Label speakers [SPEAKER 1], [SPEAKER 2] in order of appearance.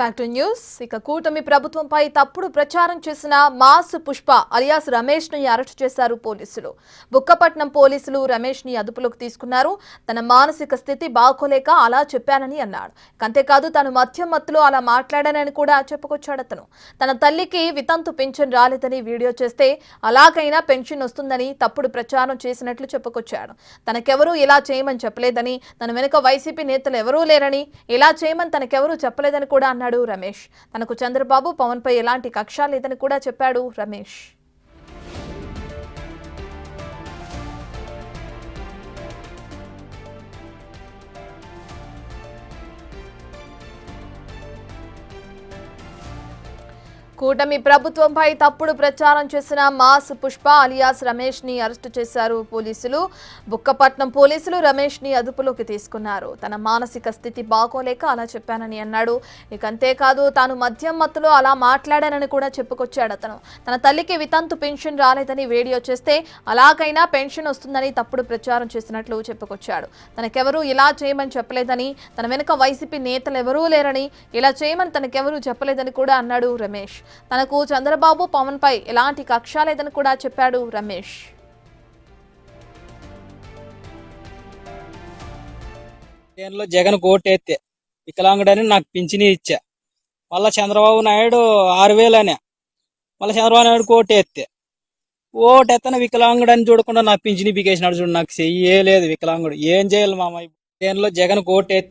[SPEAKER 1] Back to news. ఇక కూటమి ప్రభుత్వంపై తప్పుడు ప్రచారం చేసిన మాస్ పుష్ప అలియాస్ రమేష్ ని అరెస్ట్ చేశారు పోలీసులు. బుక్కపట్నం పోలీసులు రమేష్ ని అదుపులోకి తీసుకున్నారు. తన మానసిక స్థితి బాగోలేక అలా చెప్పానని అన్నాడు. అంతేకాదు తాను మద్యం మత్తులో అలా మాట్లాడానని కూడా చెప్పుకొచ్చాడు. అతను తన తల్లికి వితంతు పెన్షన్ రాలేదని వీడియో చేస్తే అలాగైనా పెన్షన్ వస్తుందని తప్పుడు ప్రచారం చేసినట్లు చెప్పుకొచ్చాడు. తనకెవరూ ఇలా చేయమని చెప్పలేదని, తన వెనుక వైసీపీ నేతలు ఎవరూ లేరని, ఇలా చేయమని తనకెవరూ చెప్పలేదని కూడా అన్నాడు రమేష్. తనకు చంద్రబాబు పవన్ పై ఎలాంటి కక్ష లేదని కూడా చెప్పాడు రమేష్. కూటమి ప్రభుత్వంపై తప్పుడు ప్రచారం చేసిన మాస్ పుష్ప అలియాస్ రమేష్ ని అరెస్టు చేశారు పోలీసులు. బుక్కపట్నం పోలీసులు రమేష్ ని అదుపులోకి తీసుకున్నారు. తన మానసిక స్థితి బాగోలేక అలా చెప్పానని అన్నాడు. ఇక అంతేకాదు తాను మద్యం మత్తులో అలా మాట్లాడానని కూడా చెప్పుకొచ్చాడు. అతను తన తల్లికి వితంతు పెన్షన్ రాలేదని వీడియో చేస్తే అలాగైనా పెన్షన్ వస్తుందని తప్పుడు ప్రచారం చేసినట్లు చెప్పుకొచ్చాడు. తనకెవరూ ఇలా చేయమని చెప్పలేదని, తన వెనుక వైసీపీ నేతలు ఎవరూ లేరని, ఇలా చేయమని తనకెవరూ చెప్పలేదని కూడా అన్నాడు రమేష్. తనకు చంద్రబాబు పవన్ పై ఎలాంటి కక్ష లేదని కూడా చెప్పాడు రమేష్.
[SPEAKER 2] జగన్ కోటెత్తే వికలాంగుడని నాకు పింఛని ఇచ్చా. మళ్ళా చంద్రబాబు నాయుడు 6,000 అనే, మళ్ళీ చంద్రబాబు నాయుడు కోటెత్తే ఓటెత్తన వికలాంగుడని చూడకుండా నాకు పింఛని పీకేసినాడు. చూడు, నాకు చెయ్యలేదు వికలాంగుడు. ఏం చేయాలి మామ? జగన్ కోటెత్తే